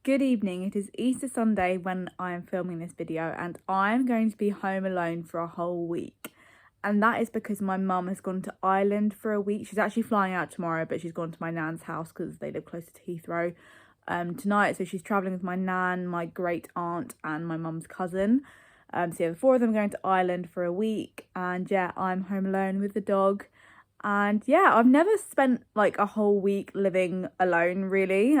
Good evening. It is Easter Sunday when I am filming this video, and I'm going to be home alone for a whole week. And that is because my mum has gone to Ireland for a week. She's actually flying out tomorrow, but she's gone to my nan's house because they live closer to Heathrow tonight. So she's travelling with my nan, my great aunt and my mum's cousin. So yeah, the four of them are going to Ireland for a week, and yeah, I'm home alone with the dog. And yeah, I've never spent like a whole week living alone really.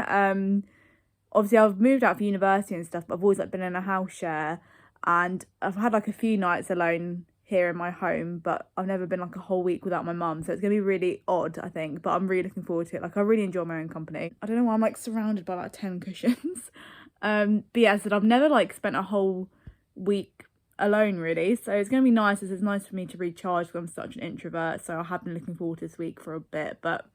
Obviously I've moved out for university and stuff, but I've always like been in a house share, and I've had like a few nights alone here in my home, but I've never been like a whole week without my mum, so it's gonna be really odd, I think, but I'm really looking forward to it. Like, I really enjoy my own company. I don't know why I'm like surrounded by like 10 cushions. But yeah, so I've never like spent a whole week alone really, so it's gonna be nice. It's nice for me to recharge because I'm such an introvert, so I have been looking forward to this week for a bit, but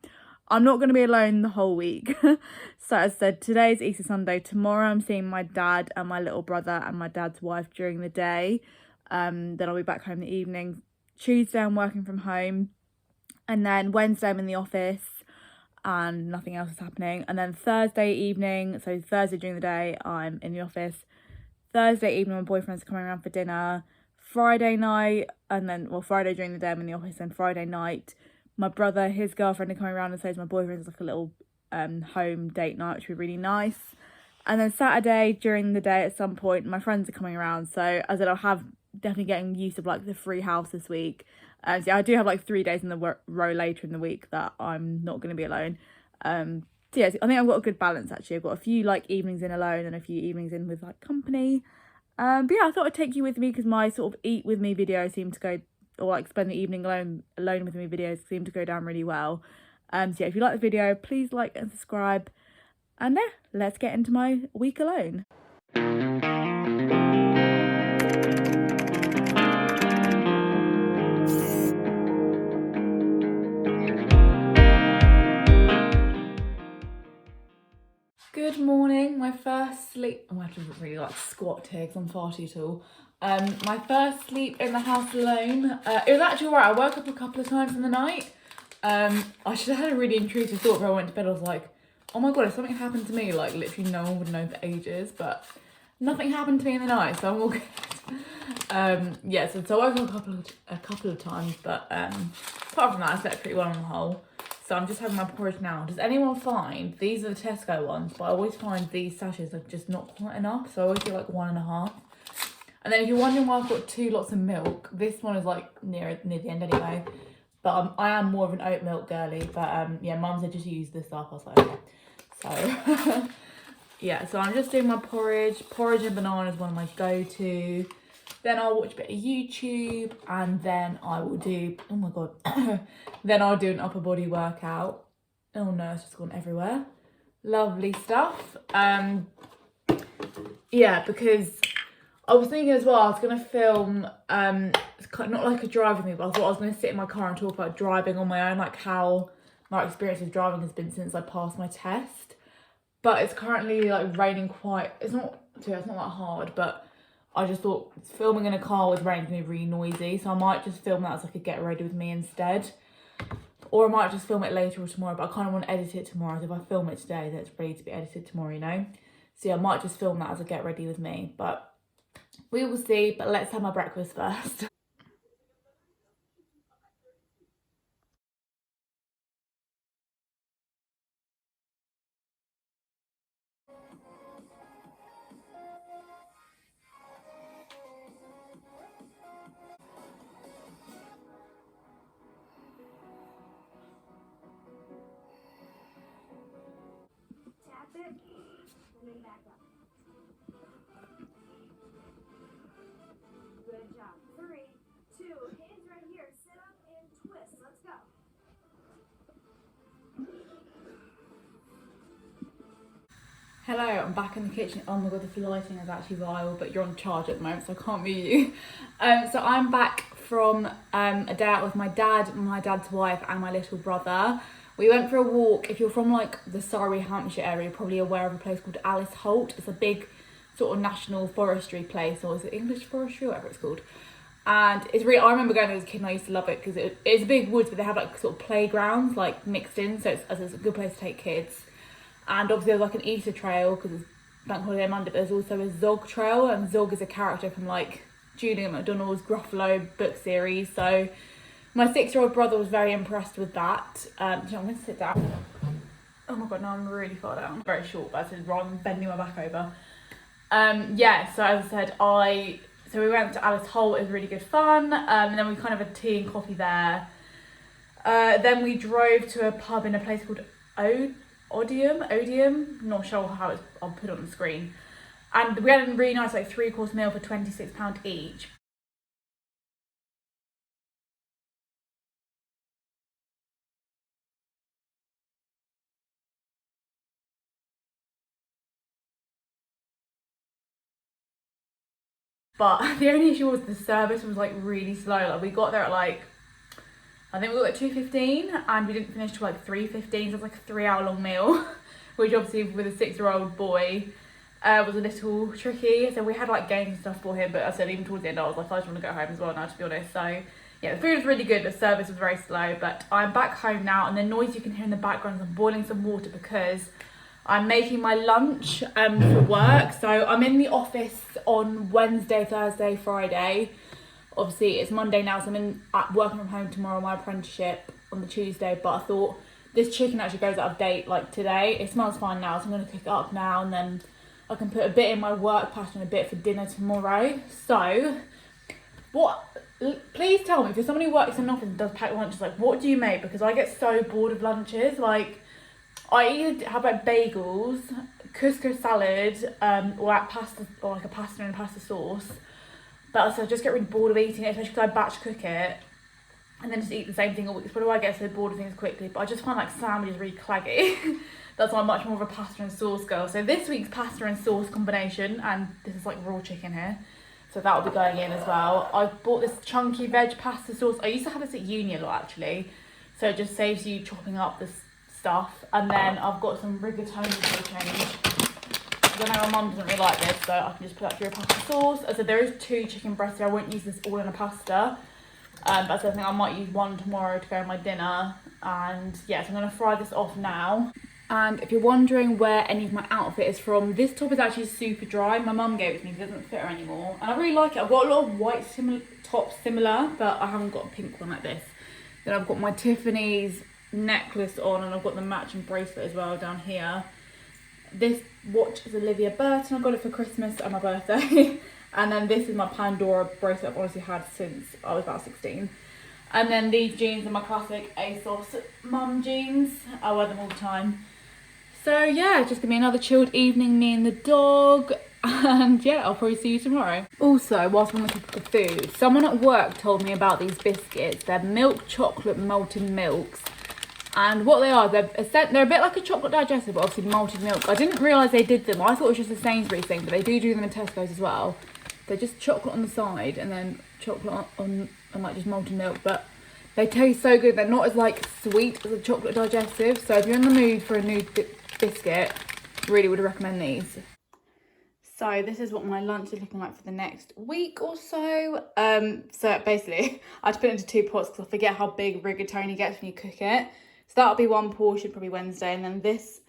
I'm not going to be alone the whole week. So as I said, today's Easter Sunday. Tomorrow I'm seeing my dad and my little brother and my dad's wife during the day. Then I'll be back home in the evening. Tuesday I'm working from home, and then Wednesday I'm in the office and nothing else is happening. And then Thursday evening, so Thursday during the day I'm in the office. Thursday evening my boyfriend's coming around for dinner. Friday night, and then, well, Friday during the day I'm in the office, and Friday night my brother, his girlfriend are coming around, and so is my boyfriend. It's like a little home date night, which would be really nice. And then Saturday during the day at some point my friends are coming around, so as I said, I'll have definitely getting used to like the free house this week. So yeah, I do have like 3 days in the row later in the week that I'm not going to be alone. So yeah, I think I've got a good balance actually. I've got a few like evenings in alone and a few evenings in with like company. But yeah, I thought I'd take you with me because my sort of eat with me videos seem to go, or like spend the evening alone with me videos seem to go down really well. So yeah, if you like the video, please like and subscribe, and yeah, let's get into my week alone. Good morning. My first sleep, I have to really like squat here because I'm far too tall. My first sleep in the house alone. It was actually alright. I woke up a couple of times in the night. I should have had a really intrusive thought before I went to bed. I was like, oh my god, if something happened to me, like literally no one would know for ages, but nothing happened to me in the night, so I'm all good. Yeah, so I woke up a couple of times, but apart from that, I slept pretty well on the whole. So I'm just having my porridge now. Does anyone find, these are the Tesco ones, but I always find these sachets are just not quite enough, so I always do like 1.5. And then if you're wondering why I've got 2 lots of milk, this one is like near the end anyway. But I am more of an oat milk girly. But yeah, mum said just use this up. I was like, okay. So yeah, so I'm just doing my porridge. Porridge and banana is one of my go-to. Then I'll watch a bit of YouTube, and then I will do, oh my god, then I'll do an upper body workout. Oh no, it's just gone everywhere. Lovely stuff. Yeah, because I was thinking as well, I was going to film, not like a driving thing, but I thought I was going to sit in my car and talk about driving on my own, like how my experience with driving has been since I passed my test. But it's currently like raining quite, it's not that hard, but I just thought filming in a car with rain is going to be really noisy, so I might just film that as like a get ready with me instead. Or I might just film it later or tomorrow, but I kind of want to edit it tomorrow, so if I film it today, then it's ready to be edited tomorrow, you know? So yeah, I might just film that as a get ready with me, but we will see. But let's have my breakfast first. Tap it, and then back up. Good job. 3, 2, hands right here. Sit up and twist. Let's go. Hello, I'm back in the kitchen. Oh my god, the lighting is actually vile, but you're on charge at the moment, so I can't mute you. So I'm back from a day out with my dad, my dad's wife, and my little brother. We went for a walk. If you're from like the Surrey, Hampshire area, you're probably aware of a place called Alice Holt. It's a big sort of national forestry place, or is it English forestry, whatever it's called. And it's really, I remember going there as a kid and I used to love it because it's big woods, but they have like sort of playgrounds like mixed in, so it's a good place to take kids. And obviously there's like an Easter trail because Bank Holiday Monday, but there's also a Zog trail, and Zog is a character from like Julia McDonald's Gruffalo book series. So my 6-year-old brother was very impressed with that. So I'm going to sit down. Oh my god, now I'm really far down. Very short, but I said rather than bending my back over. Yeah, so as I said, so we went to Alice Holt. It was really good fun. And then we kind of had tea and coffee there. Then we drove to a pub in a place called Odium. Not sure how it's. I'll put it on the screen. And we had a really nice like 3-course meal for £26 each. But the only issue was the service was like really slow. Like we got there at like, I think we got at 2:15 and we didn't finish till like 3:15. So it was like a 3-hour-long meal, which obviously with a 6-year-old boy was a little tricky. So we had like games and stuff for him, but I said even towards the end I was like, I just want to go home as well now, to be honest. So yeah, the food was really good, the service was very slow. But I'm back home now, and the noise you can hear in the background is I'm boiling some water because I'm making my lunch for work. So I'm in the office on Wednesday, Thursday, Friday. Obviously it's Monday now, so I'm working from home tomorrow, my apprenticeship on the Tuesday. But I thought this chicken actually goes out of date like today. It smells fine now, so I'm going to cook it up now, and then I can put a bit in my work pattern and a bit for dinner tomorrow. So please tell me, if you're somebody who works in an office and does pack lunches, like what do you make? Because I get so bored of lunches. Like I either have like bagels, couscous salad, or like pasta, or like a pasta and pasta sauce. But also I just get really bored of eating it, especially because I batch cook it and then just eat the same thing all week. It's probably why I get so bored of things quickly. But I just find like sandwiches really claggy. That's why I'm much more of a pasta and sauce girl. So this week's pasta and sauce combination, and this is like raw chicken here, so that will be going in as well. I bought this chunky veg pasta sauce. I used to have this at uni a lot actually, so it just saves you chopping up this stuff. And then I've got some rigatoni for a change. I know my mum doesn't really like this, so I can just put that through a pasta sauce. So there is 2 chicken breasts here. I won't use this all in a pasta, but I think I might use one tomorrow to go in my dinner. And yeah, so I'm going to fry this off now. And if you're wondering where any of my outfit is from, this top is actually super dry. My mum gave it to me because it doesn't fit her anymore. And I really like it. I've got a lot of white tops similar, but I haven't got a pink one like this. Then I've got my Tiffany's necklace on, and I've got the matching bracelet as well down here. This watch is Olivia Burton. I got it for Christmas and my birthday. And then this is my Pandora bracelet I've honestly had since I was about 16. And then these jeans are my classic ASOS mum jeans. I wear them all the time. So yeah, it's just gonna be another chilled evening, me and the dog. And yeah, I'll probably see you tomorrow. Also, whilst I'm on the topic of food, someone at work told me about these biscuits. They're milk chocolate malted milks. And what they are, they're a bit like a chocolate digestive, but obviously malted milk. I didn't realise they did them. I thought it was just a Sainsbury's thing, but they do them in Tesco's as well. They're just chocolate on the side and then chocolate on like just malted milk. But they taste so good. They're not as like sweet as a chocolate digestive. So if you're in the mood for a new biscuit, really would recommend these. So this is what my lunch is looking like for the next week or so. So basically I had to put it into 2 pots because I forget how big rigatoni gets when you cook it. So that'll be 1 portion, probably Wednesday. And then this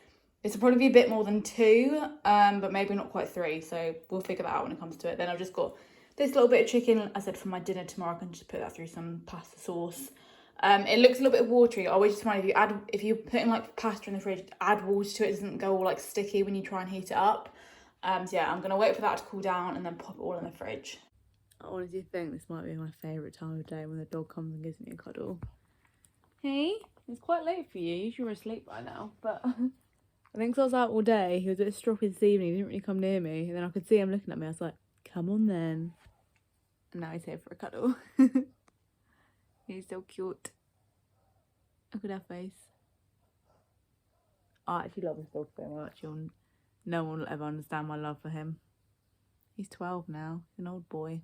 will probably be a bit more than 2, but maybe not quite 3. So we'll figure that out when it comes to it. Then I've just got this little bit of chicken, I said, for my dinner tomorrow. I can just put that through some pasta sauce. It looks a little bit watery. I always just find if you put in like pasta in the fridge, add water to it. It doesn't go all like sticky when you try and heat it up. So yeah, I'm gonna wait for that to cool down and then pop it all in the fridge. I honestly think this might be my favourite time of day when the dog comes and gives me a cuddle. Hey, it's quite late for you. You should be asleep by now. But I think 'cause I was out all day, he was a bit stroppy this evening. He didn't really come near me, and then I could see him looking at me. I was like, "Come on then." And now he's here for a cuddle. He's so cute. Look at that face. I actually love this dog so much. No one will ever understand my love for him. He's 12 now. He's an old boy.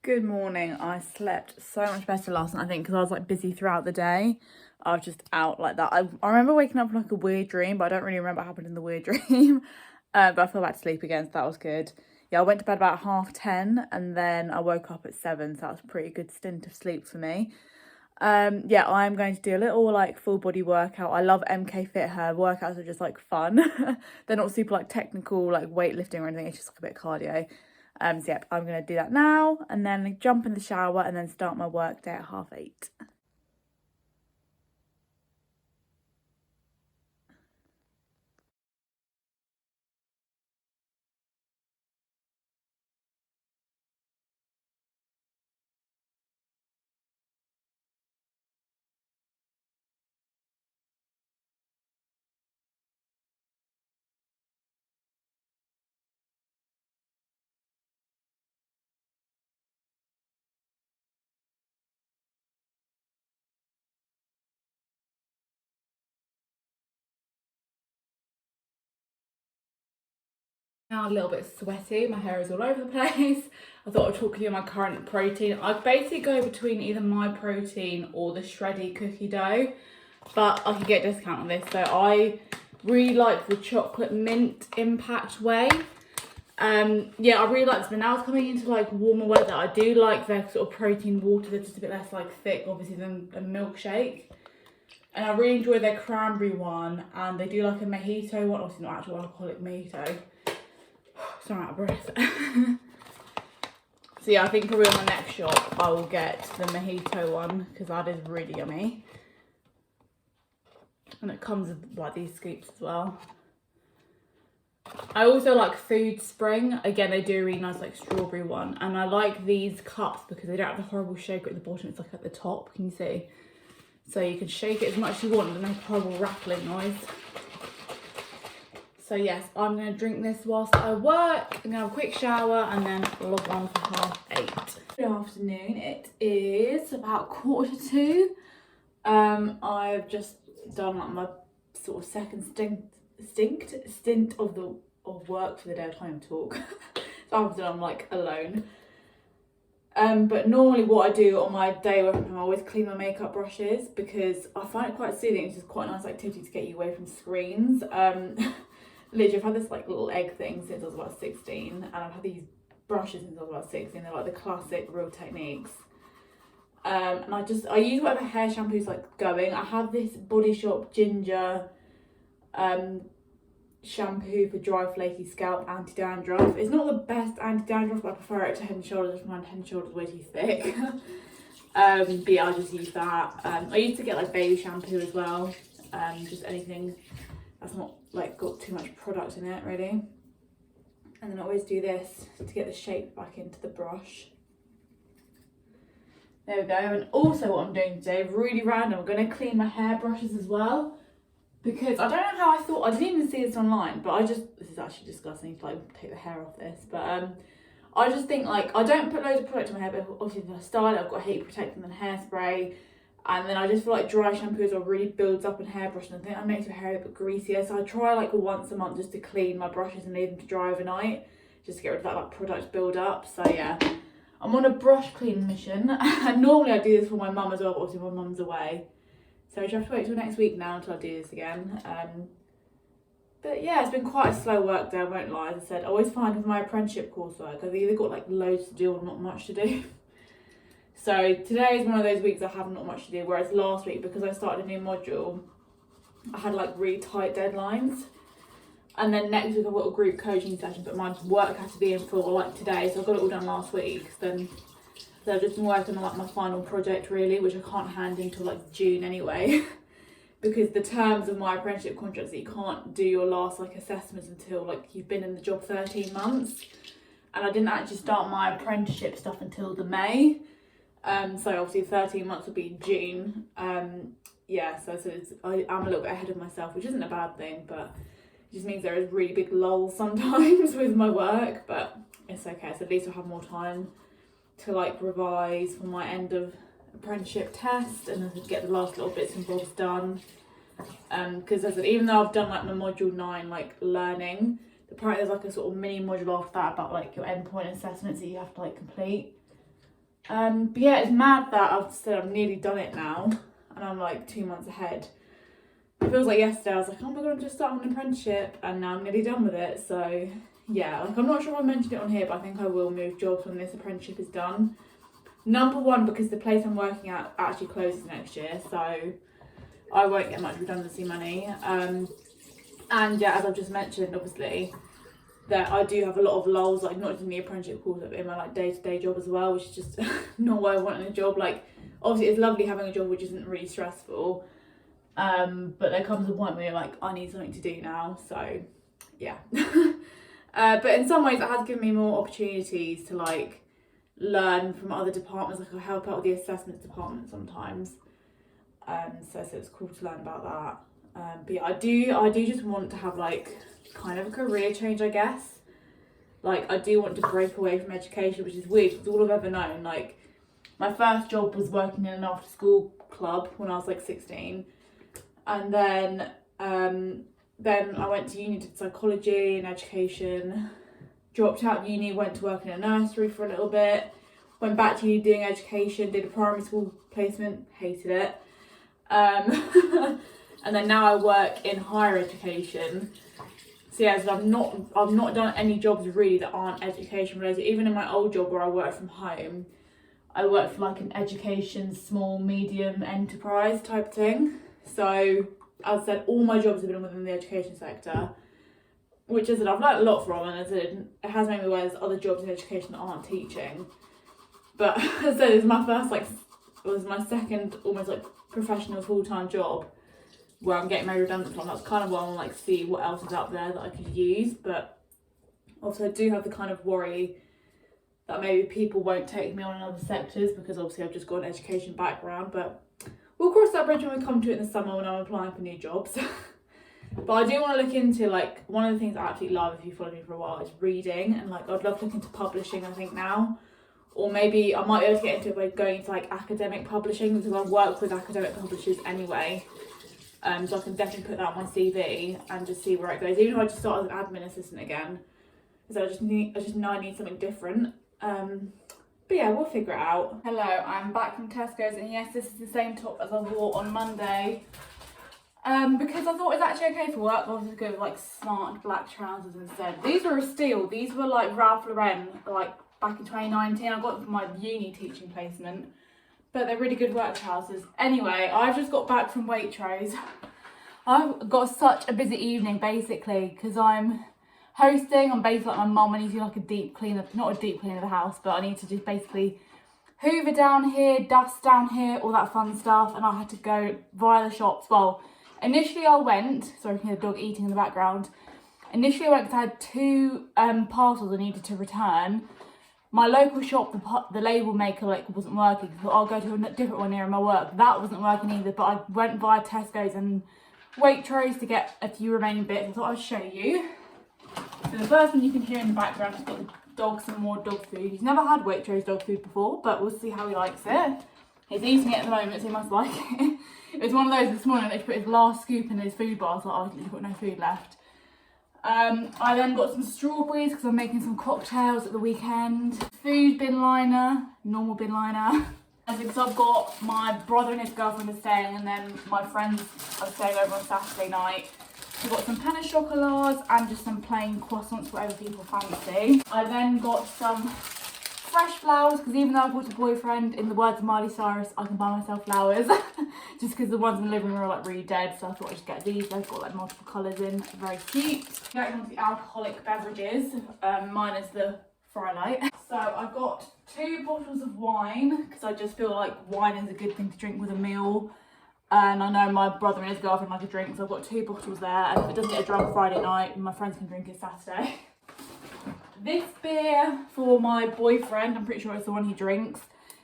Good morning. I slept so much better last night, I think, because I was like busy throughout the day. I was just out like that. I remember waking up from like a weird dream, but I don't really remember what happened in the weird dream. But I fell back to sleep again, so that was good. Yeah, I went to bed about 10:30 and then I woke up at 7, so that was a pretty good stint of sleep for me. Yeah, I'm going to do a little like full body workout. I love MK Fit. Her workouts are just like fun. They're not super like technical like weightlifting or anything. It's just like a bit of cardio. So yeah, I'm gonna do that now and then jump in the shower and then start my work day at 8:30. Now a little bit sweaty, my hair is all over the place. I thought I'd talk to you my current protein. I basically go between either my protein or the shreddy cookie dough, but I can get a discount on this. So I really like the chocolate mint impact whey. Yeah, I really like this, but now it's coming into like warmer weather. I do like their sort of protein water that's just a bit less like thick, obviously, than a milkshake. And I really enjoy their cranberry one, and they do like a mojito one, obviously not actual alcoholic mojito. So I'm out of breath. So yeah, I think probably on my next shop I will get the mojito one because that is really yummy. And it comes with like these scoops as well. I also like Food Spring. Again, they do a really nice like strawberry one. And I like these cups because they don't have the horrible shaker at the bottom. It's like at the top, can you see? So you can shake it as much as you want and make a horrible rattling noise. So yes, I'm going to drink this whilst I work. I'm going to have a quick shower and then log on for 8:30. Good afternoon. It is about 1:45. I've just done like my sort of second stint of work for the day. I can't even talk. So after I'm like alone. But normally what I do on my day where I always clean my makeup brushes because I find it quite soothing. It's just quite a nice activity to get you away from screens. Literally, I've had this like little egg thing since I was about 16, and I've had these brushes since I was about 16. They're like the classic Real Techniques. And I use whatever hair shampoo's like going. I have this Body Shop Ginger shampoo for dry flaky scalp, anti-dandruff. It's not the best anti-dandruff, but I prefer it to Head and Shoulders. I find Head and Shoulders way too thick. But yeah, I just use that. I used to get like baby shampoo as well. Just anything that's not like got too much product in it really. And then I always do this to get the shape back into the brush. There we go. And also what I'm doing today, really random, I'm going to clean my hairbrushes as well. Because I don't know how I thought, I didn't even see this online, but this is actually disgusting, I need to like take the hair off this. But I just think like, I don't put loads of product in my hair, but obviously if I style it, I've got heat protectant and hairspray. And then I just feel like dry shampoos are really builds up in hairbrush, and I think that makes your hair a bit greasier. So I try like once a month just to clean my brushes and leave them to dry overnight, just to get rid of that like product build up. So yeah, I'm on a brush cleaning mission. And normally I do this for my mum as well, but obviously my mum's away. So I have to wait till next week now until I do this again. But yeah, it's been quite a slow work day, I won't lie. As I said, I always find with my apprenticeship coursework, I've either got like loads to do or not much to do. So today is one of those weeks I have not much to do, whereas last week, because I started a new module, I had like really tight deadlines. And then next week I've got a group coaching session, but my work has to be in for like today, so I got it all done last week. So I've just been working on like my final project really, which I can't hand until like June anyway. Because the terms of my apprenticeship contract is that you can't do your last like assessments until like you've been in the job 13 months. And I didn't actually start my apprenticeship stuff until the May. So obviously 13 months will be June. Yeah, so I am a little bit ahead of myself, which isn't a bad thing, but it just means there is really big lulls sometimes with my work, but it's okay. So at least I'll have more time to like revise for my end of apprenticeship test and then get the last little bits and bobs done. Because as I said, even though I've done like my module 9 like learning, apparently there's like a sort of mini module after that about like your endpoint assessments that you have to like complete. But yeah, it's mad that I've said I've nearly done it now and I'm like 2 months ahead. It feels like yesterday I was like, oh my god, I'm just starting an apprenticeship, and now I'm nearly done with it. So yeah, like I'm not sure if I mentioned it on here, but I think I will move jobs when this apprenticeship is done. Number one, because the place I'm working at actually closes next year, so I won't get much redundancy money. And yeah, as I've just mentioned, obviously, that I do have a lot of lulls, like not just in the apprenticeship course, but in my like day-to-day job as well, which is just not what I want in a job. Like, obviously it's lovely having a job which isn't really stressful, but there comes a point where you're like, I need something to do now, so yeah. But in some ways it has given me more opportunities to like learn from other departments. Like I help out with the assessments department sometimes, so it's cool to learn about that. But yeah, I do just want to have like kind of a career change, I guess. Like I do want to break away from education, which is weird because all I've ever known, like my first job was working in an after school club when I was like 16, and then I went to uni, did psychology and education, dropped out uni, went to work in a nursery for a little bit, went back to uni doing education, did a primary school placement, hated it, and then now I work in higher education. So yeah, so I've not done any jobs really that aren't education related. Even in my old job where I work from home, I worked for like an education small medium enterprise type thing. So as I said, all my jobs have been within the education sector, which is that I've learned a lot from, and as it has made me aware there's other jobs in education that aren't teaching. But as I said, it was my second almost like professional full-time job where I'm getting made redundant from. That's kind of why I want to like see what else is out there that I could use. But also I do have the kind of worry that maybe people won't take me on in other sectors because obviously I've just got an education background. But we'll cross that bridge when we come to it in the summer when I'm applying for new jobs. But I do want to look into, like, one of the things I absolutely love, if you follow me for a while, is reading. And like I'd love to look into publishing, I think, now. Or maybe I might be able to get into it by going into like academic publishing, because I work with academic publishers anyway. So I can definitely put that on my CV and just see where it goes. Even if I just start as an admin assistant again, because I just know I need something different. But yeah, we'll figure it out. Hello, I'm back from Tesco's, and yes, this is the same top as I wore on Monday. Because I thought it was actually okay for work, I was going to go with like smart black trousers instead. These were a steal. These were like Ralph Lauren, like back in 2019. I got them for my uni teaching placement. But they're really good work trousers. Anyway, I've just got back from Waitrose. I've got such a busy evening basically because I'm hosting. I'm basically like my mum. I need to do like a deep clean of, not a deep clean of the house, but I need to just basically hoover down here, dust down here, all that fun stuff. And I had to go via the shops. Well, initially I went, sorry, you can hear the dog eating in the background. Initially I went because I had two parcels I needed to return. My local shop, the label maker, like wasn't working, so I'll go to a different one near my work. That wasn't working either, but I went via Tesco's and Waitrose to get a few remaining bits. I thought I'd show you. So the first one you can hear in the background has got the dog some more dog food. He's never had Waitrose dog food before, but we'll see how he likes it. He's eating it at the moment, so he must like it. It was one of those this morning, they put his last scoop in his food bar. I was like, oh, he's got no food left. I then got some strawberries because I'm making some cocktails at the weekend. Food bin liner, normal bin liner. And because I've got my brother and his girlfriend are staying, and then my friends are staying over on Saturday night. I've got some pain au chocolats and just some plain croissants, whatever people fancy. I then got some fresh flowers because even though I've got a boyfriend, in the words of Miley Cyrus, I can buy myself flowers. Just because the ones in the living room are like really dead, so I thought I'd just get these. They've got like multiple colours in, very cute. Going on to the alcoholic beverages, mine is the Frylight. So I've got 2 bottles of wine because I just feel like wine is a good thing to drink with a meal. And I know my brother and his girlfriend like a drink, so I've got 2 bottles there. And if it doesn't get drunk Friday night, my friends can drink it Saturday. This beer for my boyfriend, I'm pretty sure it's the one he drinks.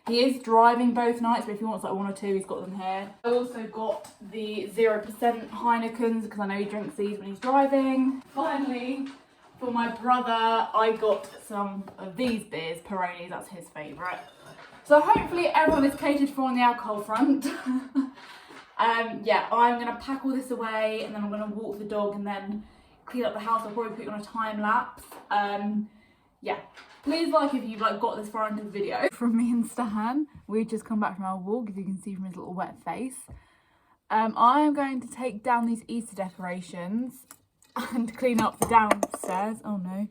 He is driving both nights, but if he wants like 1 or 2, he's got them here. I also got the 0% Heinekens because I know he drinks these when he's driving. Finally, for my brother, I got some of these beers, Peronis, that's his favourite. So hopefully everyone is catered for on the alcohol front. Yeah, I'm going to pack all this away and then I'm going to walk the dog and then clean up the house. I'll probably put you on a time lapse. Yeah, please like if you've like got this far into the video. From me and Stan, we've just come back from our walk, as you can see from his little wet face. I am going to take down these Easter decorations and clean up the downstairs. Oh no,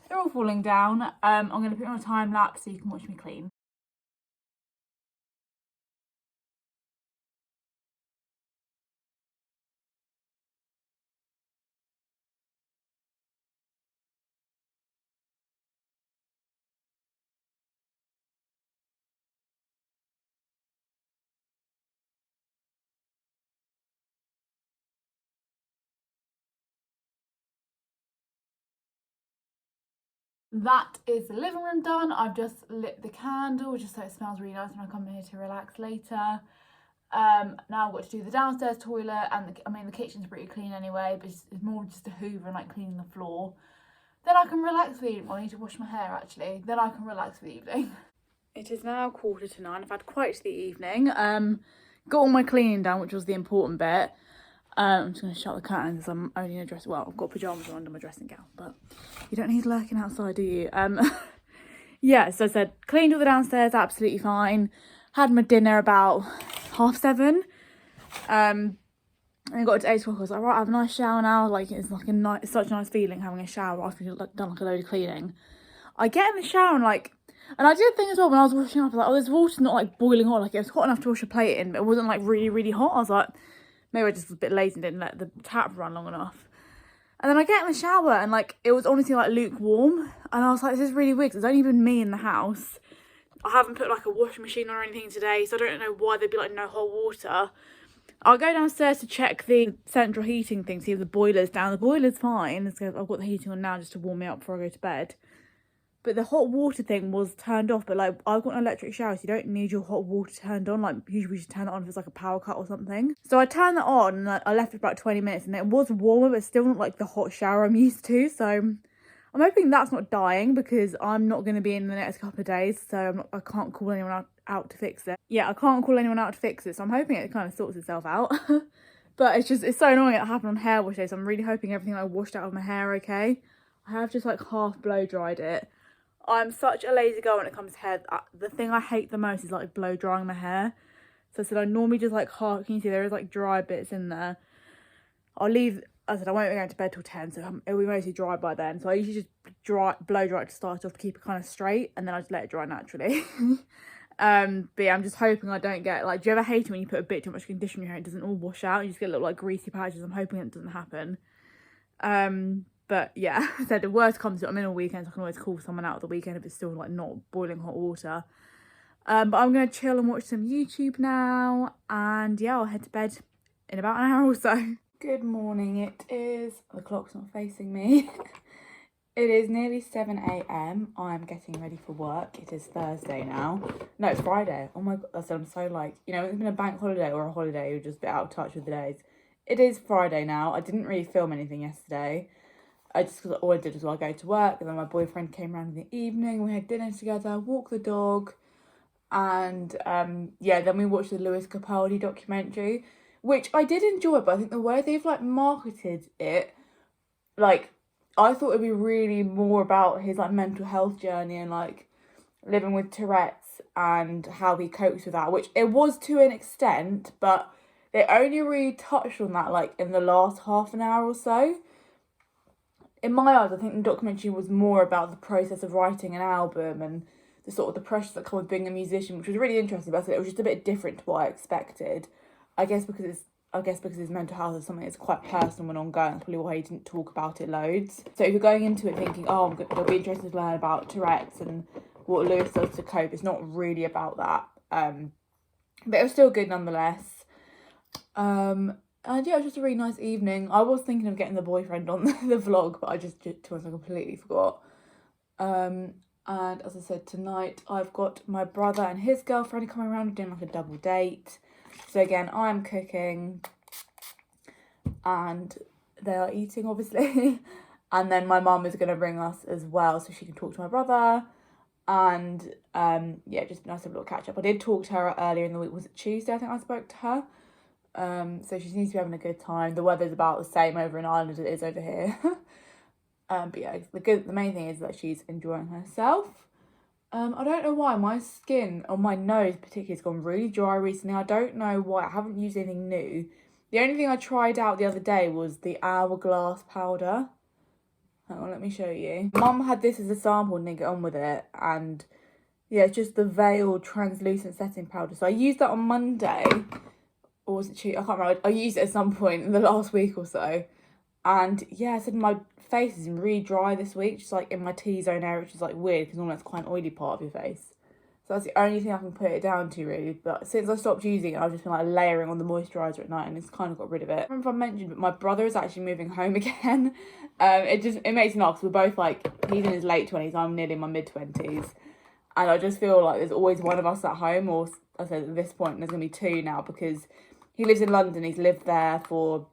they're all falling down. I'm going to put you on a time lapse so you can watch me clean. that is the living room done. I've just lit the candle just so it smells really nice when I come in here to relax later. Now I've got to do the downstairs toilet, and the kitchen's pretty clean anyway, but it's more just a hoover and like cleaning the floor. Then I can relax for the evening. I need to wash my hair actually. Then I can relax for the evening. It is now 9:15. I've had quite the evening. Got all my cleaning done, which was the important bit. I'm just going to shut the curtains because I'm only in a dress. Well, I've got pyjamas on under my dressing gown, but you don't need lurking outside, do you? Yeah, so I said cleaned all the downstairs, absolutely fine. Had my dinner about 7:30. And I got to 8 o'clock. I was like, right, I have a nice shower now. Like, it's like it's such a nice feeling having a shower after you've done like a load of cleaning. I get in the shower and and I did a thing as well when I was washing up. I was like, oh, this water's not like boiling hot. Like, it was hot enough to wash a plate in, but it wasn't like really, really hot. I was like, maybe I just was a bit lazy and didn't let the tap run long enough. And then I get in the shower and like it was honestly like lukewarm. And I was like, this is really weird because there's only been me in the house. I haven't put like a washing machine on or anything today, so I don't know why there'd be like no hot water. I'll go downstairs to check the central heating thing, see if the boiler's down. The boiler's fine. So I've got the heating on now just to warm me up before I go to bed. But the hot water thing was turned off. But like, I've got an electric shower, so you don't need your hot water turned on. Like, usually we should turn it on if it's like a power cut or something. So I turned that on and I left it for about 20 minutes, and it was warmer, but still not like the hot shower I'm used to. So I'm hoping that's not dying because I'm not going to be in the next couple of days. So I can't call anyone out to fix it. Yeah, I can't call anyone out to fix it. So I'm hoping it kind of sorts itself out. But it's so annoying it happened on hair wash day. So I'm really hoping everything I washed out of my hair okay. I have just like half blow dried it. I'm such a lazy girl when it comes to hair. The thing I hate the most is like blow drying my hair. So I said I normally just like half, can you see there is like dry bits in there. I said I won't be going to bed till 10, so it'll be mostly dry by then. So I usually just blow dry it to start off to keep it kind of straight, and then I just let it dry naturally. But yeah, I'm just hoping I don't get like, do you ever hate it when you put a bit too much conditioner in your hair and it doesn't all wash out? You just get little like greasy patches. I'm hoping it doesn't happen. But yeah, I said the worst comes to it, I'm in all weekend, so I can always call someone out of the weekend if it's still like not boiling hot water. But I'm going to chill and watch some YouTube now, and yeah, I'll head to bed in about an hour or so. Good morning, it is, the clock's not facing me. It is nearly 7 a.m. I'm getting ready for work. It is Thursday now. No, it's Friday. Oh my god, I said I'm so like, you know, it's been a bank holiday or a holiday, you're just a bit out of touch with the days. It is Friday now. I didn't really film anything yesterday. Because all I did was I go to work, and then my boyfriend came around in the evening. We had dinner together, walked the dog, and yeah, then we watched the Lewis Capaldi documentary, which I did enjoy. But I think the way they've like marketed it, like I thought it'd be really more about his like mental health journey and like living with Tourette's and how he copes with that, which it was to an extent, but they only really touched on that like in the last half an hour or so. In my eyes, I think the documentary was more about the process of writing an album and the sort of the pressures that come with being a musician, which was really interesting. But it was just a bit different to what I expected. I guess because his mental health is something that's quite personal and ongoing. That's probably why he didn't talk about it loads. So if you're going into it thinking, oh, it'll be interesting to learn about Tourette's and what Lewis does to cope, it's not really about that. But it was still good nonetheless. And yeah, it was just a really nice evening. I was thinking of getting the boyfriend on the vlog, but I just completely forgot. And as I said, tonight I've got my brother and his girlfriend coming around doing like a double date. So again, I'm cooking and they are eating obviously. And then my mum is going to bring us as well so she can talk to my brother. And yeah, just nice to have a little catch up. I did talk to her earlier in the week. Was it Tuesday? I think I spoke to her. So she seems to be having a good time. The weather's about the same over in Ireland as it is over here. But yeah, the main thing is that she's enjoying herself. I don't know why my skin on my nose particularly has gone really dry recently. I don't know why. I haven't used anything new. The only thing I tried out the other day was the Hourglass powder. Hang on, let me show you. Mum had this as a sample and didn't get on with it, and yeah, it's just the veiled translucent setting powder. So I used that on Monday. Or was it Tuesday? I can't remember. I used it at some point in the last week or so. And yeah, I said my face is really dry this week, just like in my T-zone area, which is like weird because normally that's quite an oily part of your face. So that's the only thing I can put it down to really. But since I stopped using it, I've just been like layering on the moisturiser at night and it's kind of got rid of it. I don't remember if I mentioned, but my brother is actually moving home again. It makes me laugh because we're both like, he's in his late 20s, I'm nearly in my mid 20s, and I just feel like there's always one of us at home, or I said at this point there's gonna be two now, because he lives in London. He's lived there for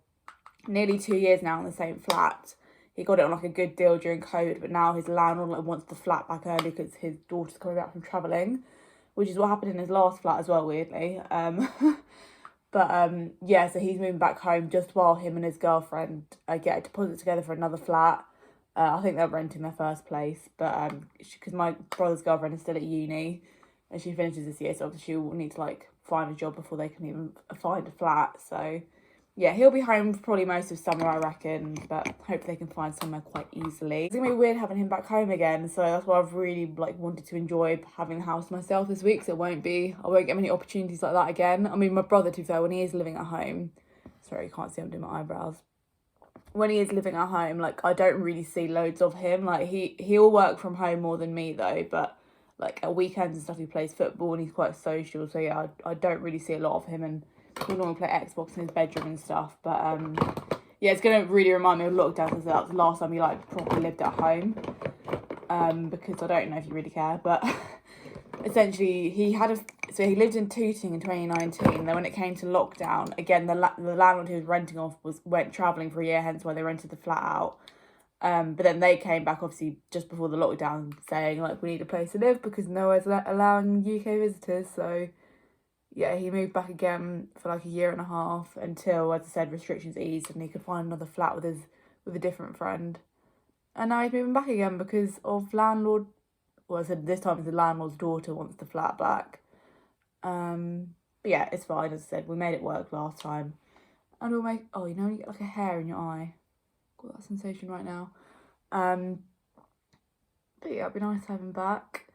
nearly 2 years now in the same flat. He got it on like a good deal during COVID, but now his landlord like wants the flat back early because his daughter's coming back from travelling, which is what happened in his last flat as well, weirdly. Yeah, so he's moving back home just while him and his girlfriend get a deposit together for another flat. I think they're renting their first place, but because my brother's girlfriend is still at uni and she finishes this year, so obviously she will need to like find a job before they can even find a flat. So yeah, he'll be home for probably most of summer, I reckon, but hopefully they can find somewhere quite easily. It's gonna be weird having him back home again, so that's why I've really like wanted to enjoy having the house myself this week. So I won't get many opportunities like that again. I mean, my brother, to be fair, when he is living at home, sorry, you can't see I'm doing my eyebrows. When he is living at home, like I don't really see loads of him. Like he'll work from home more than me though, but like at weekends and stuff he plays football and he's quite social. So yeah, I don't really see a lot of him, and he'll normally play Xbox in his bedroom and stuff. But yeah, it's gonna really remind me of lockdown, because that was the last time he like properly lived at home. Because I don't know if you really care, but essentially he lived in Tooting in 2019. Then when it came to lockdown again, the landlord he was renting off went travelling for a year, hence why they rented the flat out. But then they came back obviously just before the lockdown saying like we need a place to live because no one's allowing UK visitors. So yeah, he moved back again for like a year and a half until, as I said, restrictions eased and he could find another flat with a different friend. And now he's moving back again because of landlord. Well, I said this time it's the landlord's daughter wants the flat back. But yeah, it's fine. As I said, we made it work last time, and we'll make. Oh, you know, when you get like a hair in your eye. Got that sensation right now. But yeah, it'd be nice to have him back.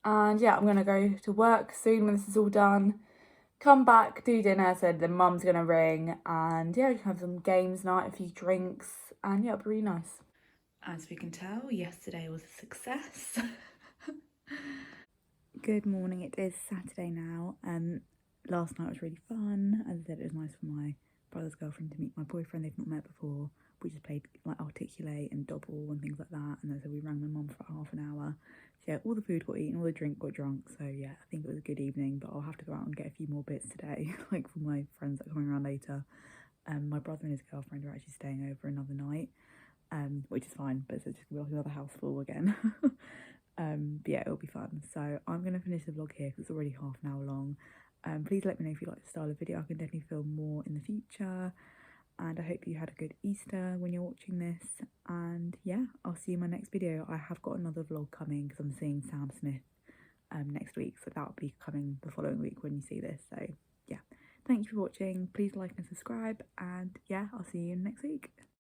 And yeah, I'm gonna go to work soon when this is all done. Come back, do dinner. Said the mum's gonna ring, and yeah, we can have some games night, a few drinks, and yeah, it'll be really nice. As we can tell, yesterday was a success. Good morning. It is Saturday now. Last night was really fun. As I said, it was nice for my brother's girlfriend to meet my boyfriend. They've not met before. We just played like articulate and double and things like that. And then so we rang my mum for half an hour. So yeah, all the food got eaten, all the drink got drunk. So yeah, I think it was a good evening. But I'll have to go out and get a few more bits today, like for my friends that are coming around later. My brother and his girlfriend are actually staying over another night, which is fine. But it's just gonna be like another house full again. But yeah, it'll be fun. So I'm going to finish the vlog here because it's already half an hour long. Please let me know if you like the style of video. I can definitely film more in the future. And I hope you had a good Easter when you're watching this. And yeah, I'll see you in my next video. I have got another vlog coming because I'm seeing Sam Smith next week. So that'll be coming the following week when you see this. So yeah, thank you for watching. Please like and subscribe. And yeah, I'll see you next week.